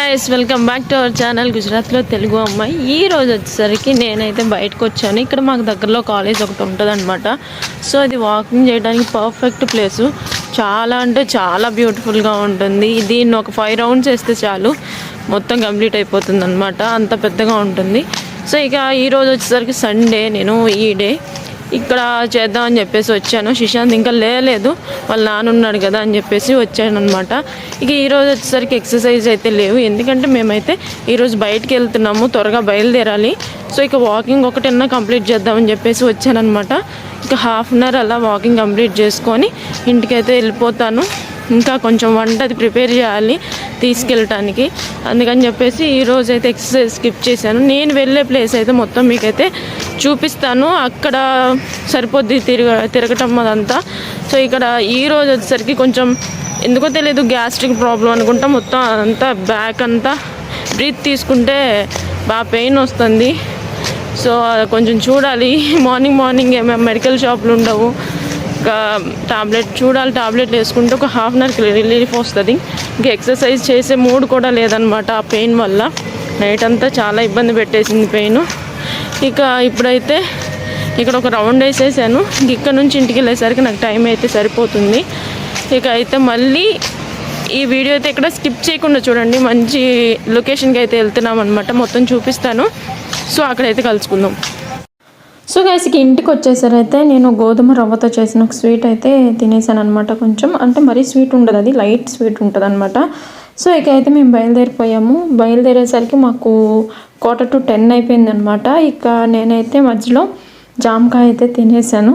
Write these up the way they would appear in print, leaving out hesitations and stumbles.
Guys welcome back to our channel గుజరాత్లో తెలుగు అమ్మాయి. ఈ రోజు వచ్చేసరికి నేనైతే బయటకు వచ్చాను. ఇక్కడ మాకు దగ్గరలో కాలేజ్ ఒకటి ఉంటుంది అనమాట. సో ఇది వాకింగ్ చేయడానికి పర్ఫెక్ట్ ప్లేసు. చాలా అంటే చాలా బ్యూటిఫుల్గా ఉంటుంది. దీన్ని ఒక 5 రౌండ్స్ వేస్తే చాలు మొత్తం కంప్లీట్ అయిపోతుంది అనమాట. అంత పెద్దగా ఉంటుంది. సో ఇక ఈరోజు వచ్చేసరికి సండే, నేను ఈ డే ఇక్కడ చేద్దామని చెప్పేసి వచ్చాను. శశాంత్ ఇంకా లేదు, వాళ్ళ నాన్న ఉన్నాడు కదా అని చెప్పేసి వచ్చాను అనమాట. ఇక ఈరోజు వచ్చేసరికి ఎక్సర్సైజ్ అయితే లేవు, ఎందుకంటే మేమైతే ఈరోజు బయటికి వెళ్తున్నాము, త్వరగా బయలుదేరాలి. సో ఇక వాకింగ్ ఒకటన్నా కంప్లీట్ చేద్దామని చెప్పేసి వచ్చానమాట. ఇక హాఫ్ అన్ అవర్ అలా వాకింగ్ కంప్లీట్ చేసుకొని ఇంటికైతే వెళ్ళిపోతాను. ఇంకా కొంచెం వంట అది ప్రిపేర్ చేయాలి తీసుకెళ్ళటానికి, అందుకని చెప్పేసి ఈరోజు అయితే ఎక్సర్సైజ్ స్కిప్ చేశాను. నేను వెళ్ళే ప్లేస్ అయితే మొత్తం మీకైతే చూపిస్తాను, అక్కడ సరిపోద్ది తిరగటం అదంతా. సో ఇక్కడ ఈరోజు వచ్చేసరికి కొంచెం ఎందుకో తెలియదు గ్యాస్ట్రిక్ ప్రాబ్లం అనుకుంటా, మొత్తం అంతా బ్యాక్ అంతా బ్రీత్ తీసుకుంటే బాగా పెయిన్ వస్తుంది. సో కొంచెం చూడాలి. మార్నింగ్ ఏమేమి మెడికల్ షాపులు ఉండవు, టాబ్లెట్ చూడాలి. టాబ్లెట్ వేసుకుంటే ఒక హాఫ్ అన్ అవర్కి రిలీఫ్ వస్తుంది. ఇంకా ఎక్సర్సైజ్ చేసే మూడ్ కూడా లేదనమాట ఆ పెయిన్ వల్ల. నైట్ అంతా చాలా ఇబ్బంది పెట్టేసింది పెయిన్. ఇక ఇప్పుడైతే ఇక్కడ ఒక రౌండ్ వేసేసాను. ఇక్కడ నుంచి ఇంటికి వెళ్ళేసరికి నాకు టైం అయితే సరిపోతుంది. ఇక అయితే మళ్ళీ ఈ వీడియో అయితే ఇక్కడ స్కిప్ చేయకుండా చూడండి. మంచి లొకేషన్కి అయితే వెళ్తున్నాం అనమాట, మొత్తం చూపిస్తాను. సో అక్కడైతే కలుసుకుందాం. సో గైస్ ఇంటికి వచ్చేసరైతే నేను గోధుమ రవ్వతో చేసిన ఒక స్వీట్ అయితే తినేసాను అనమాట. కొంచెం అంటే మరీ స్వీట్ ఉండదు, అది లైట్ స్వీట్ ఉంటుంది అనమాట. సో ఇక అయితే మేము బయలుదేరిపోయాము. బయలుదేరేసరికి మాకు 9:45 అయిపోయింది అనమాట. ఇక నేనైతే మధ్యలో జామకాయ అయితే తినేసాను.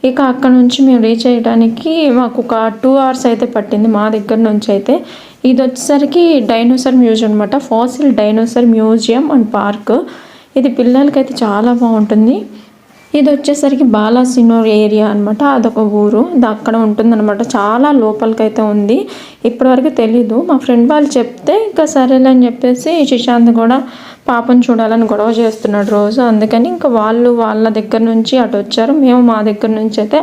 ఇక అక్కడ నుంచి మేము రీచ్ అయ్యడానికి మాకు ఒక 2 hours అయితే పట్టింది మా దగ్గర నుంచి అయితే. ఇది వచ్చేసరికి డైనోసార్ మ్యూజియం అనమాట, fossil dinosaur museum and park. ఇది పిల్లలకైతే చాలా బాగుంటుంది. ఇది వచ్చేసరికి బాలాసినోర్ ఏరియా అనమాట, అదొక ఊరు, అక్కడ ఉంటుందన్నమాట. చాలా లోపలికైతే ఉంది, ఇప్పటివరకు తెలీదు. మా ఫ్రెండ్ వాళ్ళు చెప్తే ఇంకా సరేలే అని చెప్పేసి శశాంత్ కూడా పాపను చూడాలని గొడవ చేస్తున్నాడు రోజు. అందుకని ఇంకా వాళ్ళు వాళ్ళ దగ్గర నుంచి అటు వచ్చారు, మేము మా దగ్గర నుంచి అయితే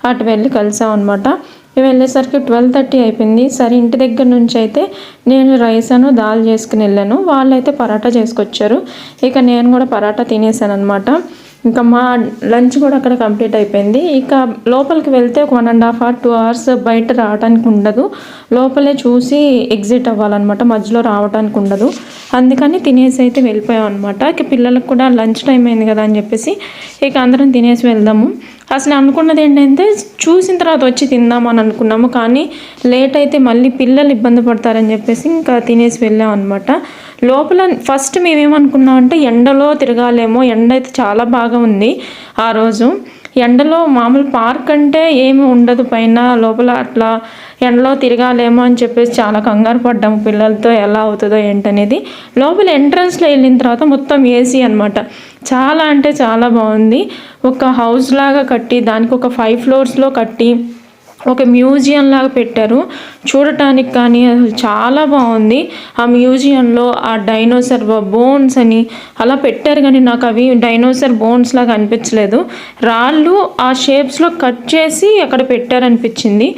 అటు వెళ్ళి కలిసాం అనమాట. మేము వెళ్ళేసరికి 12:30 అయిపోయింది. సరే ఇంటి దగ్గర నుంచి అయితే నేను రైస్ దాల్ చేసుకుని వెళ్ళాను, వాళ్ళైతే పరాటా చేసుకొచ్చారు. ఇక నేను కూడా పరాటా తినేసాను అనమాట. ఇంకా మా లంచ్ కూడా అక్కడ కంప్లీట్ అయిపోయింది. ఇక లోపలికి వెళ్తే ఒక 1.5 hours 2 hours బయట రావడానికి ఉండదు, లోపలే చూసి ఎగ్జిట్ అవ్వాలన్నమాట, మధ్యలో రావడానికి ఉండదు. అందుకని తినేసి అయితే వెళ్ళిపోయాం అనమాట. ఇక పిల్లలకు కూడా లంచ్ టైం అయింది కదా అని చెప్పేసి ఇక అందరం తినేసి వెళ్దాము. అసలు అనుకున్నది ఏంటంటే చూసిన తర్వాత వచ్చి తిందామని అనుకున్నాము, కానీ లేట్ అయితే మళ్ళీ పిల్లలు ఇబ్బంది పడతారని చెప్పేసి ఇంకా తినేసి వెళ్ళాం అనమాట. లోపల ఫస్ట్ మేమేమనుకున్నామంటే ఎండలో తిరగాలేమో, ఎండ అయితే చాలా బాగా ఉంది ఆ రోజు. ఎండలో మామూలు పార్క్ అంటే ఏమి ఉండదు పైన, లోపల అట్లా ఎండలో తిరగాలేమో అని చెప్పేసి చాలా కంగారు పడ్డాము పిల్లలతో, ఎలా అవుతుందో ఏంటనేది. లోపల ఎంట్రన్స్లో వెళ్ళిన తర్వాత మొత్తం ఏసీ అనమాట, చాలా అంటే చాలా బాగుంది. ఒక హౌస్ లాగా కట్టి దానికి ఒక 5 floors కట్టి ఒక మ్యూజియం లాగా పెట్టారు, చూడటానికి కానీ అసలు చాలా బాగుంది. ఆ మ్యూజియంలో ఆ డైనోసార్ బోన్స్ అని అలా పెట్టారు, కానీ నాకు అవి డైనోసార్ బోన్స్ లాగా అనిపించలేదు. రాళ్ళు ఆ షేప్స్లో కట్ చేసి అక్కడ పెట్టారనిపించింది.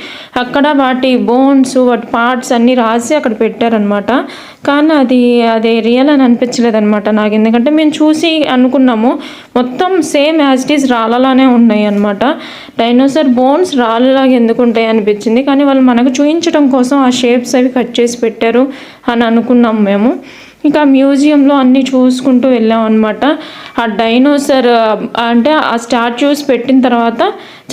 అక్కడ వాటి బోన్స్ వాటి పార్ట్స్ అన్నీ రాసి అక్కడ పెట్టారనమాట. కానీ అది రియల్ అని అనిపించలేదు అనమాట నాకు, ఎందుకంటే మేము చూసి అనుకున్నాము మొత్తం సేమ్ యాజ్ ఇట్ ఈస్ రాళ్ళలానే ఉన్నాయి అనమాట. డైనోసార్ బోన్స్ రాళ్ళలాగా ఎందుకు ఉంటాయి అనిపించింది, కానీ వాళ్ళు మనకు చూపించడం కోసం ఆ షేప్స్ అవి కట్ చేసి పెట్టారు అని అనుకున్నాం మేము. ఇంకా మ్యూజియంలో అన్నీ చూసుకుంటూ వెళ్ళాం అనమాట. ఆ డైనోసార్ అంటే ఆ స్టాచ్యూస్ పెట్టిన తర్వాత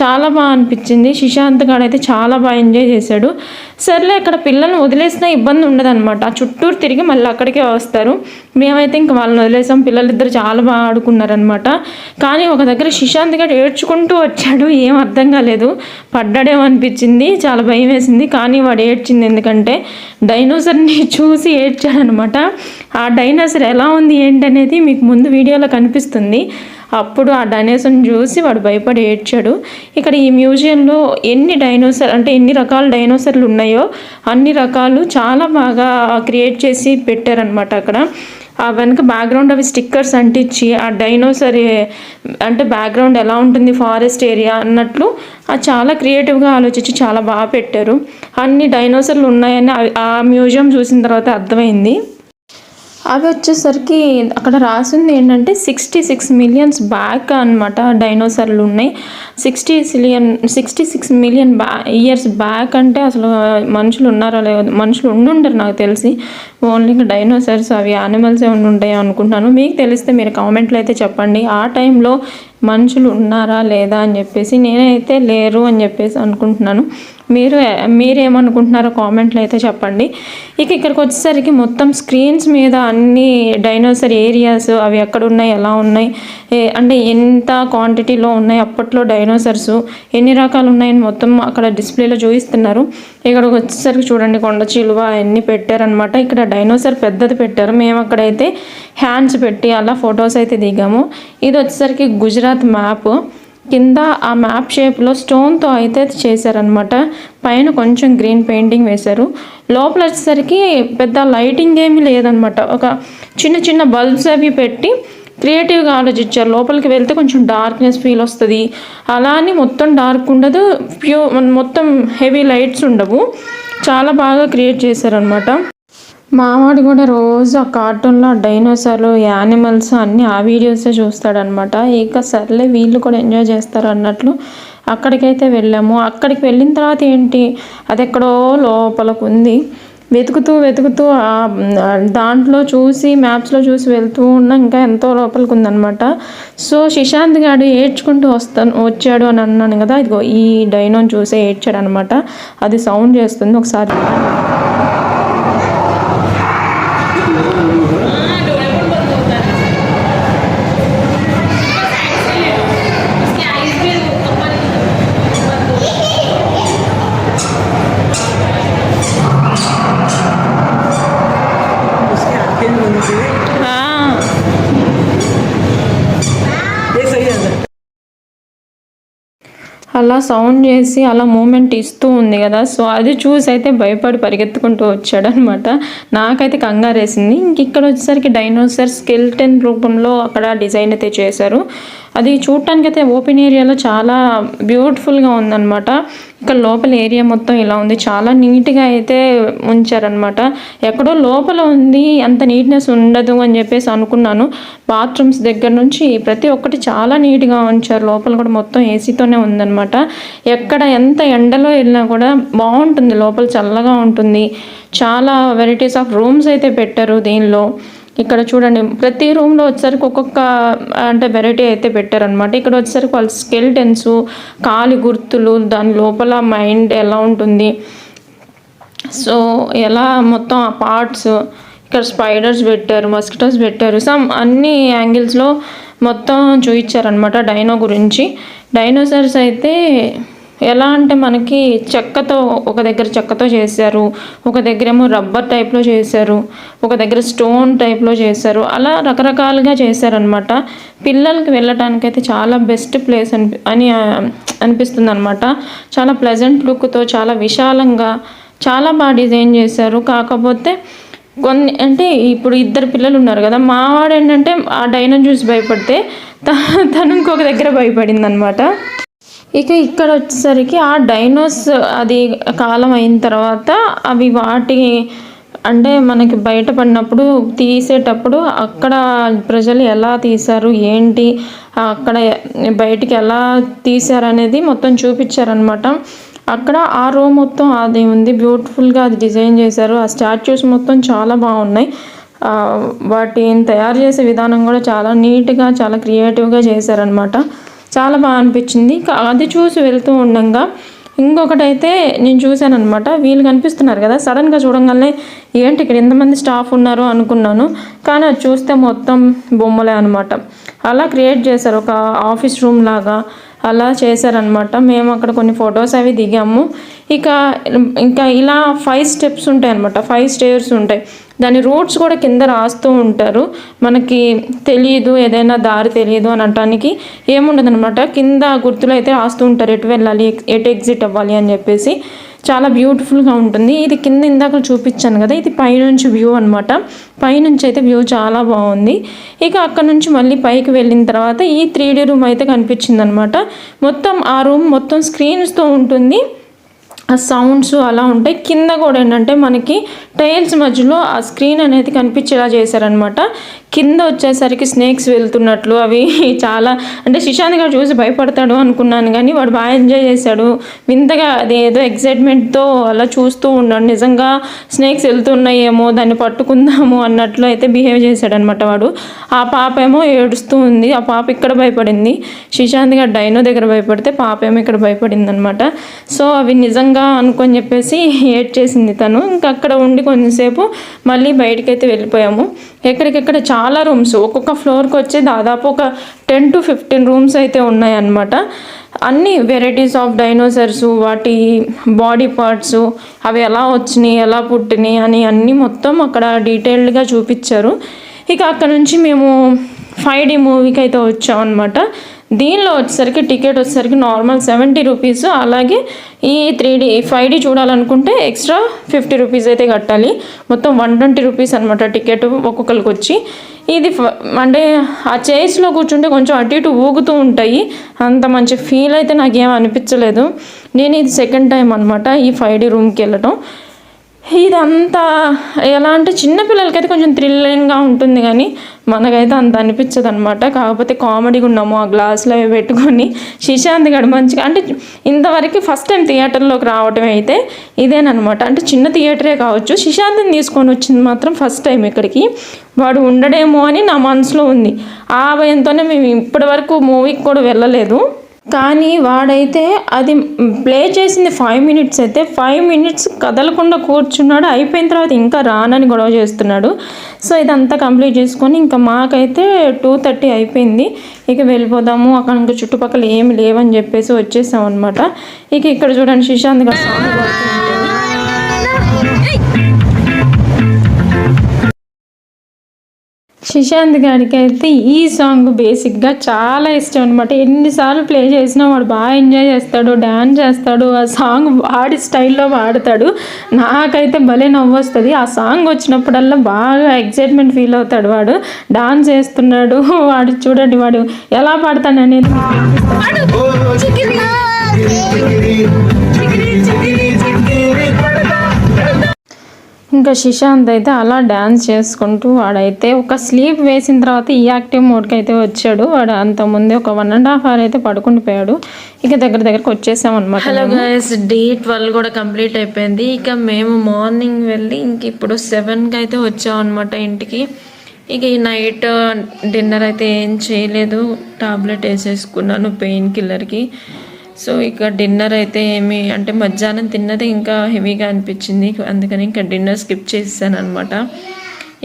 చాలా బాగా అనిపించింది. శశాంత్ గాడు అయితే చాలా బాగా ఎంజాయ్ చేశాడు. సర్లే అక్కడ పిల్లల్ని వదిలేసినా ఇబ్బంది ఉండదన్నమాట, ఆ చుట్టూరు తిరిగి మళ్ళీ అక్కడికే వస్తారు. మేమైతే ఇంకా వాళ్ళని వదిలేసాం. పిల్లలిద్దరు చాలా బాగా ఆడుకున్నారనమాట. కానీ ఒక దగ్గర శశాంత్ గారు ఏడ్చుకుంటూ వచ్చాడు, ఏం అర్థం కాలేదు, పడ్డాడేమో అనిపించింది, చాలా భయం వేసింది. కానీ వాడు ఏడ్చింది ఎందుకంటే డైనోసార్ని చూసి ఏడ్చాడనమాట. ఆ డైనోసార్ ఎలా ఉంది ఏంటనేది మీకు ముందు వీడియోలో కనిపిస్తుంది. అప్పుడు ఆ డైనోసార్ని చూసి వాడు భయపడి ఏడ్చాడు. ఇక్కడ ఈ మ్యూజియంలో ఎన్ని రకాల డైనోసార్లు ఉన్నాయో అన్ని రకాలు చాలా బాగా క్రియేట్ చేసి పెట్టారనమాట. అక్కడ ఆ వెనక బ్యాక్గ్రౌండ్ అవి స్టిక్కర్స్ అంటించి ఆ డైనోసార్ అంటే బ్యాక్గ్రౌండ్ ఎలా ఉంటుంది ఫారెస్ట్ ఏరియా అన్నట్లు చాలా క్రియేటివ్గా ఆలోచించి చాలా బాగా పెట్టారు. అన్ని డైనోసార్లు ఉన్నాయని ఆ మ్యూజియం చూసిన తర్వాత అర్థమైంది. అవి వచ్చేసరికి అక్కడ రాసింది ఏంటంటే 66 మిలియన్స్ బ్యాక్ అనమాట డైనోసార్లు ఉన్నాయి. 66 మిలియన్ ఇయర్స్ బ్యాక్ అంటే అసలు మనుషులు ఉన్నారో లేదో, మనుషులు ఉండుంటారు నాకు తెలిసి. ఓన్లీ ఇంకా డైనోసార్స్ అవి యానిమల్సే ఉంటాయి అనుకుంటున్నాను. మీకు తెలిస్తే మీరు కామెంట్లో అయితే చెప్పండి. ఆ టైంలో మనుషులు ఉన్నారా లేదా అని చెప్పేసి. నేనైతే లేరు అని చెప్పేసి అనుకుంటున్నాను. మీరేమనుకుంటున్నారో కామెంట్లో అయితే చెప్పండి. ఇక్కడికి వచ్చేసరికి మొత్తం స్క్రీన్స్ మీద అన్ని డైనోసార్ ఏరియాస్ అవి ఎక్కడ ఉన్నాయి, ఎలా ఉన్నాయి, అంటే ఎంత క్వాంటిటీలో ఉన్నాయి అప్పట్లో డైనోసార్స్, ఎన్ని రకాలు ఉన్నాయని మొత్తం అక్కడ డిస్ప్లేలో చూపిస్తున్నారు. ఇక్కడికి వచ్చేసరికి చూడండి కొండ చిలువ అవన్నీ పెట్టారనమాట. ఇక్కడ డైనోసార్ పెద్దది పెట్టారు. మేము అక్కడైతే హ్యాండ్స్ పెట్టి అలా ఫొటోస్ అయితే దిగాము. ఇది వచ్చేసరికి గుజరాత్ మ్యాప్. కింద ఆ మ్యాప్ షేప్లో స్టోన్తో అయితే చేశారనమాట. పైన కొంచెం గ్రీన్ పెయింటింగ్ వేశారు. లోపల వచ్చేసరికి పెద్ద లైటింగ్ ఏమీ లేదనమాట. ఒక చిన్న చిన్న బల్బ్స్ అవి పెట్టి క్రియేటివ్గా ఆలోచించారు. లోపలికి వెళ్తే కొంచెం డార్క్నెస్ ఫీల్ వస్తుంది. అలా అని మొత్తం డార్క్ ఉండదు, మొత్తం హెవీ లైట్స్ ఉండవు. చాలా బాగా క్రియేట్ చేశారనమాట. మావాడు కూడా రోజు ఆ కార్టూన్లో డైనోసార్లు, యానిమల్స్ అన్నీ ఆ వీడియోసే చూస్తాడనమాట. ఇక సర్లే వీళ్ళు కూడా ఎంజాయ్ చేస్తారు అన్నట్లు అక్కడికైతే వెళ్ళాము. అక్కడికి వెళ్ళిన తర్వాత ఏంటి, అది ఎక్కడో లోపలకు ఉంది. వెతుకుతూ దాంట్లో చూసి మ్యాప్స్లో చూసి వెళ్తూ ఉన్నా ఇంకా ఎంతో లోపలికి ఉందనమాట. సో శశాంత్ గారు ఏడ్చుకుంటూ వచ్చాడు అని అన్నాను కదా, ఇదిగో ఈ డైనోని చూసే ఏడ్చాడు అనమాట. అది సౌండ్ చేస్తుంది. ఒకసారి అలా సౌండ్ చేసి అలా మూమెంట్ ఇస్తూ ఉంది కదా. సో అది చూసి అయితే భయపడి పరిగెత్తుకుంటూ వచ్చాడు అనమాట. నాకైతే కంగారేసింది. ఇక్కడ వచ్చేసరికి డైనోసార్ స్కెల్టన్ రూపంలో అక్కడ డిజైన్ అయితే చేశారు. అది చూడటానికి అయితే ఓపెన్ ఏరియాలో చాలా బ్యూటిఫుల్గా ఉందన్నమాట. ఇక్కడ లోపల ఏరియా మొత్తం ఇలా ఉంది. చాలా నీట్గా అయితే ఉంచారనమాట. ఎక్కడో లోపల ఉంది, అంత నీట్నెస్ ఉండదు అని చెప్పేసి అనుకున్నాను. బాత్రూమ్స్ దగ్గర నుంచి ప్రతి ఒక్కటి చాలా నీట్గా ఉంచారు. లోపల కూడా మొత్తం ఏసీతోనే ఉందన్నమాట. ఎక్కడ ఎంత ఎండలో వెళ్ళినా కూడా బాగుంటుంది, లోపల చల్లగా ఉంటుంది. చాలా వెరైటీస్ ఆఫ్ రూమ్స్ అయితే పెట్టారు దీనిలో. ఇక్కడ చూడండి ప్రతి రూమ్లో వచ్చేసరికి ఒక్కొక్క అంటే వెరైటీ అయితే పెట్టారనమాట. ఇక్కడ వచ్చేసరికి వాళ్ళ స్కెల్టన్స్, కాలి గుర్తులు, దాని లోపల మైండ్ ఎలా ఉంటుంది, సో ఎలా మొత్తం ఆ పార్ట్స్, ఇక్కడ స్పైడర్స్ పెట్టారు, మస్కిటోస్ పెట్టారు, అన్ని యాంగిల్స్లో మొత్తం చూపించారనమాట డైనో గురించి. డైనోసార్స్ అయితే ఎలా అంటే మనకి చెక్కతో, ఒక దగ్గర చెక్కతో చేశారు, ఒక దగ్గర ఏమో రబ్బర్ టైప్లో చేశారు, ఒక దగ్గర స్టోన్ టైప్లో చేశారు. అలా రకరకాలుగా చేశారనమాట. పిల్లలకి వెళ్ళటానికి అయితే చాలా బెస్ట్ ప్లేస్ అని అనిపిస్తుంది అనమాట. చాలా ప్లెజెంట్ లుక్తో, చాలా విశాలంగా, చాలా బాగా డిజైన్ చేశారు. కాకపోతే కొన్ని అంటే ఇప్పుడు 2 పిల్లలు ఉన్నారు కదా, మావాడు ఏంటంటే ఆ డైనో చూసి భయపడితే తను ఇంకొక దగ్గర భయపడింది అనమాట. ఇక్కడ వచ్చేసరికి ఆ డైనోస్ అది కాలం అయిన తర్వాత అవి వాటి అంటే మనకి బయటపడినప్పుడు తీసేటప్పుడు అక్కడ ప్రజలు ఎలా తీశారు, ఏంటి అక్కడ బయటికి ఎలా తీశారు అనేది మొత్తం చూపించారనమాట. అక్కడ ఆ రో మొత్తం అది ఉంది, బ్యూటిఫుల్గా అది డిజైన్ చేశారు. ఆ స్టాచ్యూస్ మొత్తం చాలా బాగున్నాయి. వాటిని తయారు చేసే విధానం కూడా చాలా నీట్గా, చాలా క్రియేటివ్గా చేశారనమాట. చాలా బాగా అనిపించింది. అది చూసి వెళ్తూ ఉండగా ఇంకొకటైతే నేను చూశాను అనమాట. వీళ్ళు కనిపిస్తున్నారు కదా, సడన్గా చూడంగానే ఏంటి ఇక్కడ ఎంతమంది స్టాఫ్ ఉన్నారు అనుకున్నాను. కానీ అది చూస్తే మొత్తం బొమ్మలే అనమాట. అలా క్రియేట్ చేశారు, ఒక ఆఫీస్ రూమ్ లాగా అలా చేశారనమాట. మేము అక్కడ కొన్ని ఫొటోస్ అవి దిగాము. ఇంకా ఇలా 5 స్టెప్స్ ఉంటాయి అనమాట, 5 స్టేర్స్ ఉంటాయి. దాని రూట్స్ కూడా కింద రాస్తూ ఉంటారు. మనకి తెలియదు, ఏదైనా దారి తెలియదు అని అనటానికి ఏముండదు అనమాట. కింద గుర్తులు అయితే రాస్తూ ఉంటారు, ఎటు వెళ్ళాలి, ఎటు ఎగ్జిట్ అవ్వాలి అని చెప్పేసి. చాలా బ్యూటిఫుల్గా ఉంటుంది. ఇది కింద ఇందాక చూపించాను కదా, ఇది పైనుంచి వ్యూ అనమాట. పైనుంచి అయితే వ్యూ చాలా బాగుంది. అక్కడ నుంచి మళ్ళీ పైకి వెళ్ళిన తర్వాత ఈ 3D రూమ్ అయితే కనిపించింది అనమాట. మొత్తం ఆ రూమ్ మొత్తం స్క్రీన్స్తో ఉంటుంది. ఆ సౌండ్స్ అలా ఉంటాయి. కింద కూడా ఏంటంటే మనకి టైల్స్ మధ్యలో ఆ స్క్రీన్ అనేది కనిపించేలా చేశారనమాట. కింద వచ్చేసరికి స్నేక్స్ వెళ్తున్నట్లు అవి చాలా అంటే శిశాంత్ గారు చూసి భయపడతాడు అనుకున్నాను, కానీ వాడు బాగా ఎంజాయ్ చేశాడు. వింతగా అది ఏదో ఎక్సైట్మెంట్తో అలా చూస్తూ ఉన్నాడు. నిజంగా స్నేక్స్ వెళ్తున్నాయేమో దాన్ని పట్టుకుందాము అన్నట్లు అయితే బిహేవ్ చేశాడు అనమాట వాడు. ఆ పాప ఏమో ఏడుస్తూ ఉంది. ఆ పాప ఇక్కడ భయపడింది. శిశాంత్ గారు డైనో దగ్గర భయపడితే పాప ఏమో ఇక్కడ భయపడింది అనమాట. సో అవి నిజంగా అనుకొని చెప్పేసి ఏడ్ చేసింది తను. ఇంకా అక్కడ ఉండి కొంచెంసేపు మళ్ళీ బయటకైతే వెళ్ళిపోయాము. ఎక్కడికెక్కడ చాలా రూమ్స్, ఒక్కొక్క ఫ్లోర్కి వచ్చి దాదాపు ఒక 10 to 15 రూమ్స్ అయితే ఉన్నాయన్నమాట. అన్ని వెరైటీస్ ఆఫ్ డైనోసార్స్, వాటి బాడీ పార్ట్స్, అవి ఎలా వచ్చినాయి, ఎలా పుట్టినాయి అని అన్నీ మొత్తం అక్కడ డీటెయిల్డ్గా చూపించారు. ఇక అక్కడ నుంచి మేము 5D మూవీకి అయితే వచ్చామన్నమాట. దీనిలో వచ్చేసరికి టికెట్ వచ్చేసరికి నార్మల్ 70 రూపీస్. అలాగే ఈ 3D 5D చూడాలనుకుంటే ఎక్స్ట్రా 50 రూపీస్ అయితే కట్టాలి. మొత్తం 120 రూపీస్ అనమాట టికెట్ ఒక్కొక్కరికి వచ్చి. ఇది అంటే ఆ చైర్స్లో కూర్చుంటే కొంచెం అటు ఇటు ఊగుతూ ఉంటాయి. అంత మంచి ఫీల్ అయితే నాకేం అనిపించలేదు. నేను ఇది సెకండ్ టైం అనమాట ఈ 5D రూమ్కి వెళ్ళటం. ఇదంతా ఎలా అంటే చిన్నపిల్లలకైతే కొంచెం థ్రిల్లింగ్గా ఉంటుంది, కానీ మనకైతే అంత అనిపించదు అనమాట. కాకపోతే కామెడీగా ఉన్నాము ఆ గ్లాసులో అవి పెట్టుకొని. శిశాంత్ గడు మంచిగా అంటే ఇంతవరకు ఫస్ట్ టైం థియేటర్లోకి రావటం అయితే ఇదేనమాట. అంటే చిన్న థియేటరే కావచ్చు, శిశాంత్ని తీసుకొని వచ్చింది మాత్రం ఫస్ట్ టైం ఇక్కడికి. వాడు ఉండడేమో అని నా మనసులో ఉంది. ఆ భయంతోనే మేము ఇప్పటి వరకు మూవీకి కూడా వెళ్ళలేదు. కానీ వాడైతే అది ప్లే చేసింది 5 minutes అయితే 5 minutes కదలకుండా కూర్చున్నాడు. అయిపోయిన తర్వాత ఇంకా రానని గొడవ చేస్తున్నాడు. సో ఇదంతా కంప్లీట్ చేసుకొని ఇంకా మాకైతే 2:30 అయిపోయింది. ఇక వెళ్ళిపోదాము, అక్కడ ఇంకా చుట్టుపక్కల ఏమి లేవని చెప్పేసి వచ్చేసాం అనమాట. ఇక ఇక్కడ చూడండి శిశాంత్ గారు సాంగ్ పడుతుంది. శిశాంత్ గారికి అయితే ఈ సాంగ్ బేసిక్గా చాలా ఇష్టం అనమాట. ఎన్నిసార్లు ప్లే చేసినా వాడు బాగా ఎంజాయ్ చేస్తాడు, డ్యాన్స్ చేస్తాడు, ఆ సాంగ్ వాడి స్టైల్లో పాడతాడు. నాకైతే భలే నవ్వు వస్తుంది. ఆ సాంగ్ వచ్చినప్పుడల్లా బాగా ఎక్సైట్మెంట్ ఫీల్ అవుతాడు. వాడు డాన్స్ చేస్తున్నాడు. వాడు చూడండి వాడు ఎలా పాడతాడు అనేది. ఇంకా శిశాంత్ అయితే అలా డ్యాన్స్ చేసుకుంటూ వాడైతే ఒక స్లీప్ వేసిన తర్వాత ఈ యాక్టివ్ మోడ్కి అయితే వచ్చాడు. వాడు అంతకుముందే ఒక 1.5 hour అయితే పడుకుండిపోయాడు. ఇక దగ్గరకు వచ్చేసాం అనమాట. హలో గైస్, డే 12 కూడా కంప్లీట్ అయిపోయింది. ఇక మేము మార్నింగ్ వెళ్ళి ఇంక ఇప్పుడు 7కి అయితే వచ్చాం అనమాట ఇంటికి. ఇక ఈ నైట్ డిన్నర్ అయితే ఏం చేయలేదు, టాబ్లెట్ వేసేసుకున్నాను పెయిన్ కిల్లర్కి. సో ఇక డిన్నర్ అయితే ఏమి అంటే మధ్యాహ్నం తిన్నది ఇంకా హెవీగా అనిపించింది, అందుకని ఇంకా డిన్నర్ స్కిప్ చేసాను అనమాట.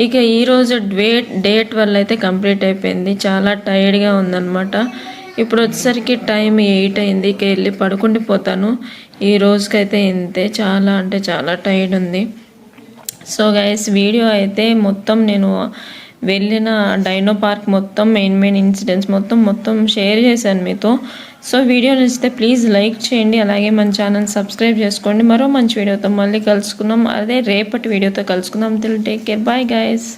ఇక ఈరోజు డే 12 అయితే కంప్లీట్ అయిపోయింది. చాలా టైర్డ్గా ఉందన్నమాట. ఇప్పుడు వచ్చేసరికి టైం 8 అయింది. ఇక వెళ్ళి పడుకుండిపోతాను. ఈ రోజుకైతే ఇంతే, చాలా అంటే చాలా టైర్డ్ ఉంది. సో గైస్, వీడియో అయితే మొత్తం నేను వెళ్ళిన డైనో పార్క్ మొత్తం మెయిన్ ఇన్సిడెంట్స్ మొత్తం షేర్ చేశాను మీతో. సో వీడియో నచ్చితే ప్లీజ్ లైక్ చేయండి, అలాగే మన ఛానల్ సబ్స్క్రైబ్ చేసుకోండి. మరో మంచి వీడియోతో మళ్ళీ కలుసుకుందాం, అదే రేపటి వీడియోతో కలుసుకుందాం. Till take care, bye guys.